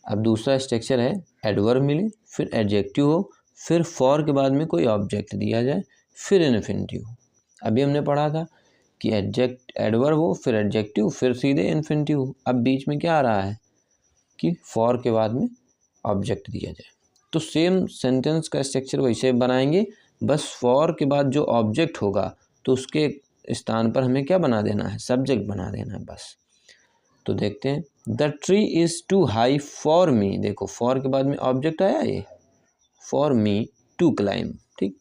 अब दूसरा स्ट्रक्चर है एडवर्ब मिले, फिर एडजेक्टिव हो, फिर फॉर के बाद में कोई ऑब्जेक्ट दिया जाए, फिर इन्फिनिटिव हो। अभी हमने पढ़ा था कि एडवर्ब हो, फिर एडजेक्टिव, फिर सीधे इन्फिनिटिव हो। अब बीच में क्या आ रहा है कि फॉर के बाद में ऑब्जेक्ट दिया जाए। तो सेम सेंटेंस का स्ट्रक्चर वैसे बनाएंगे, बस फॉर के बाद जो ऑब्जेक्ट होगा तो उसके स्थान पर हमें क्या बना देना है, सब्जेक्ट बना देना है बस। तो देखते हैं, the tree is too high for me. देखो फॉर के बाद में ऑब्जेक्ट आया ये, फॉर मी टू क्लाइम, ठीक।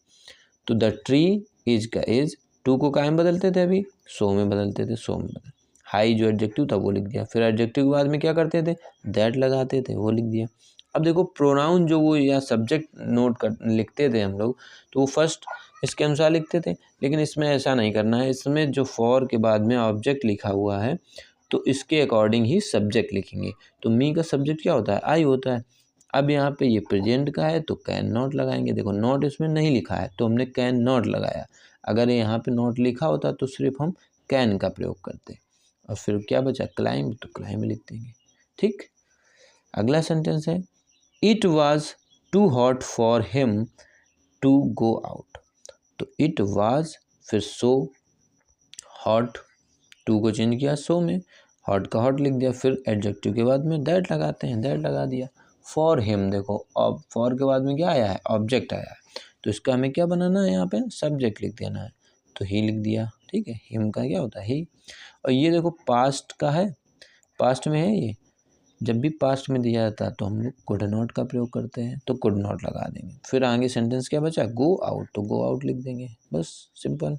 तो द ट्री इज का इज, टू को कायम बदलते थे अभी, सो में बदलते थे, सो में बदल। हाई जो एडजेक्टिव था वो लिख दिया, फिर एडजेक्टिव के बाद में क्या करते थे, दैट लगाते थे, वो लिख दिया। अब देखो प्रोनाउन जो वो या सब्जेक्ट नोट कर लिखते थे हम लोग, तो वो फर्स्ट इसके अनुसार लिखते थे, लेकिन इसमें ऐसा नहीं करना है। इसमें जो फॉर के बाद में ऑब्जेक्ट लिखा हुआ है तो इसके अकॉर्डिंग ही सब्जेक्ट लिखेंगे। तो मी का सब्जेक्ट क्या होता है, आई होता है। अब यहाँ पे ये प्रेजेंट का है तो कैन नॉट लगाएंगे। देखो नॉट इसमें नहीं लिखा है तो हमने कैन नॉट लगाया। अगर यहाँ पे नॉट लिखा होता तो सिर्फ हम कैन का प्रयोग करते। और फिर क्या बचा, क्लाइंब, तो क्लाइंब लिख देंगे, ठीक। अगला सेंटेंस है, it was too hot for him to go out. तो इट वॉज, फिर सो, हॉट, टू को चेंज किया सो में, हॉट का हॉट लिख दिया, फिर एडजेक्टिव के बाद में दैट लगाते हैं, दैट लगा दिया। फॉर हिम, देखो अब फॉर के बाद में क्या आया है, ऑब्जेक्ट आया है, तो इसका हमें क्या बनाना है, यहाँ पे सब्जेक्ट लिख देना है, तो ही लिख दिया, ठीक है। हिम का क्या होता है, ही। और ये देखो पास्ट का है, पास्ट में है ये, जब भी पास्ट में दिया जाता है तो हम लोग कुड नॉट का प्रयोग करते हैं, तो कुड नॉट लगा देंगे। फिर आगे सेंटेंस क्या बचा, गो आउट, तो गो आउट लिख देंगे, बस सिंपल।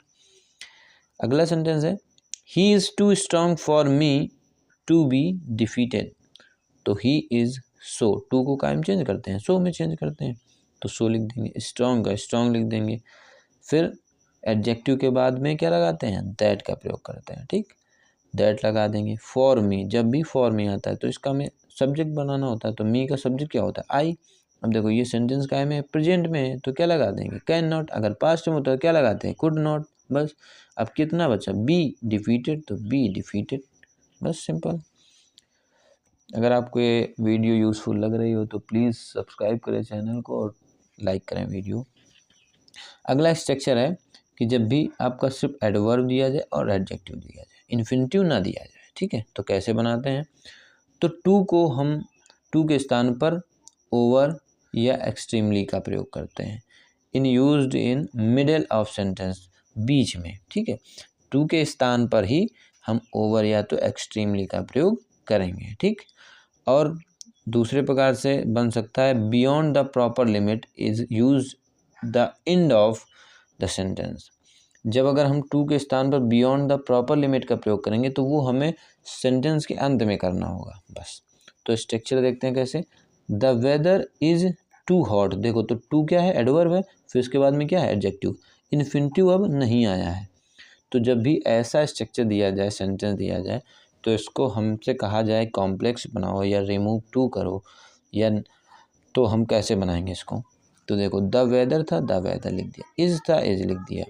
अगला सेंटेंस है, he is too strong for me to be defeated. तो ही इज़ सो, टू को कायम चेंज करते हैं, सो में चेंज करते हैं, तो सो लिख देंगे। स्ट्रॉन्ग का स्ट्रॉन्ग लिख देंगे। फिर एडजेक्टिव के बाद में क्या लगाते हैं, दैट का प्रयोग करते हैं, ठीक, दैट लगा देंगे। फॉर मी, जब भी फॉर मी आता है तो इसका हमें सब्जेक्ट बनाना होता है, तो मी का सब्जेक्ट क्या होता है, आई। अब देखो ये सेंटेंस का है, प्रेजेंट में है तो क्या लगा देंगे, कैन नॉट। अगर पास्ट में होता है क्या लगाते हैं, कुड नॉट, बस। अब कितना बचा, बी डिफीटेड, तो बी डिफीटेड, बस सिंपल। अगर आपको ये वीडियो यूज़फुल लग रही हो तो प्लीज़ सब्सक्राइब करें चैनल को और लाइक करें वीडियो। अगला स्ट्रक्चर है कि जब भी आपका सिर्फ एडवर्ब दिया जाए और एडजेक्टिव दिया जाए, इन्फिनिटिव ना दिया जाए, ठीक है। तो कैसे बनाते हैं, तो टू को हम टू के स्थान पर ओवर या एक्सट्रीमली का प्रयोग करते हैं। In used in middle of sentence, बीच में, ठीक है। टू के स्थान पर ही हम ओवर या तो एक्सट्रीमली का प्रयोग करेंगे, ठीक। और दूसरे प्रकार से बन सकता है, beyond the proper limit is use the end of the sentence. जब अगर हम टू के स्थान पर बियॉन्ड द प्रॉपर लिमिट का प्रयोग करेंगे तो वो हमें सेंटेंस के अंत में करना होगा, बस। तो स्ट्रक्चर देखते हैं कैसे, the weather is too hot. देखो तो टू क्या है, एडवर्ब है, फिर उसके बाद में क्या है, एडजेक्टिव। इन्फिनिटिव अब नहीं आया है। तो जब भी ऐसा स्ट्रक्चर दिया जाए, सेंटेंस दिया जाए, तो इसको हमसे कहा जाए कॉम्प्लेक्स बनाओ या रिमूव टू करो, या तो हम कैसे बनाएंगे इसको। तो देखो द वेदर था, द वेदर लिख दिया, इज था, इज लिख दिया।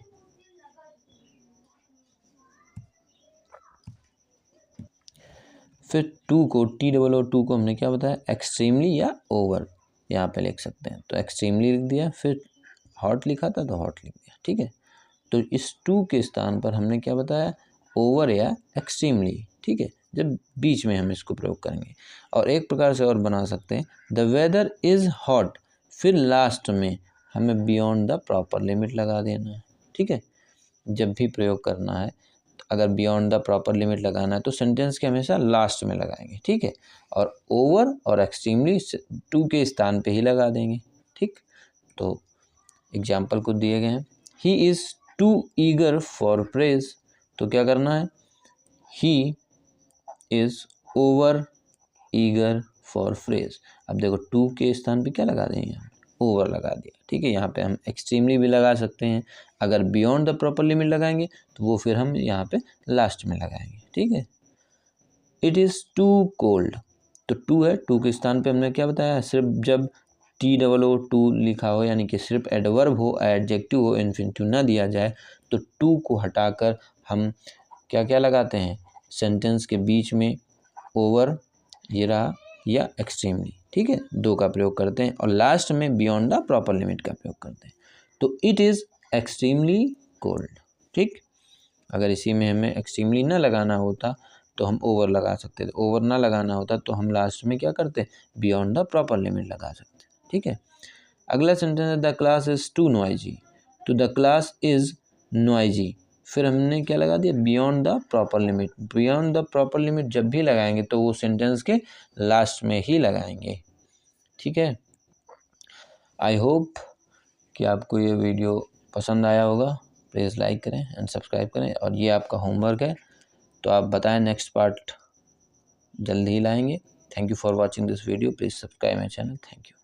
फिर टू को TOO को हमने क्या बताया, एक्सट्रीमली या ओवर यहाँ पे लिख सकते हैं, तो एक्सट्रीमली लिख दिया। फिर हॉट लिखा था तो हॉट लिख दिया, ठीक है। तो इस टू के स्थान पर हमने क्या बताया, ओवर या एक्सट्रीमली, ठीक है, जब बीच में हम इसको प्रयोग करेंगे। और एक प्रकार से और बना सकते हैं, द वेदर इज़ हॉट, फिर लास्ट में हमें बियॉन्ड द प्रॉपर लिमिट लगा देना है, ठीक है। जब भी प्रयोग करना है, अगर बियॉन्ड द प्रॉपर लिमिट लगाना है तो सेंटेंस के हमेशा लास्ट में लगाएंगे, ठीक है। और ओवर और एक्सट्रीमली टू के स्थान पे ही लगा देंगे, ठीक। तो एग्जाम्पल कुछ दिए गए हैं, he is too eager for praise, तो क्या करना है, he is over eager for praise. अब देखो टू के स्थान पे क्या लगा देंगे, ओवर लगा दिया, ठीक है। यहाँ पे हम एक्सट्रीमली भी लगा सकते हैं। अगर बियॉन्ड द प्रॉपर लिमिट लगाएंगे तो वो फिर हम यहाँ पे लास्ट में लगाएंगे, ठीक है। इट इज़ टू कोल्ड, तो टू है, टू के स्थान पे हमने क्या बताया, सिर्फ जब TOO लिखा हो, यानी कि सिर्फ एडवर्ब हो, एडजेक्टिव हो, इन्फिनिटिव ना दिया जाए, तो टू को हटाकर हम क्या क्या लगाते हैं, सेंटेंस के बीच में ओवर ये रहा या एक्सट्रीमली, ठीक। ठीक है, 2 का प्रयोग करते हैं और लास्ट में बियॉन्ड द प्रॉपर लिमिट का प्रयोग करते हैं। तो इट इज़ एक्सट्रीमली कोल्ड। ठीक, अगर इसी में हमें एक्सट्रीमली ना लगाना होता तो हम ओवर लगा सकते थे, ओवर ना लगाना होता तो हम लास्ट में क्या करते, बियॉन्ड द प्रॉपर लिमिट लगा सकते। ठीक है, अगला सेंटेंस है the class is too noisy. तो द क्लास इज़ नॉइजी, फिर हमने क्या लगा दिया, beyond the proper limit. Beyond the proper limit जब भी लगाएंगे तो वो सेंटेंस के लास्ट में ही लगाएंगे। ठीक है, आई होप कि आपको ये वीडियो पसंद आया होगा। प्लीज़ लाइक करें एंड सब्सक्राइब करें, और ये आपका होमवर्क है, तो आप बताएं नेक्स्ट पार्ट जल्दी ही लाएंगे। Thank you for watching this video, please subscribe my channel. Thank you.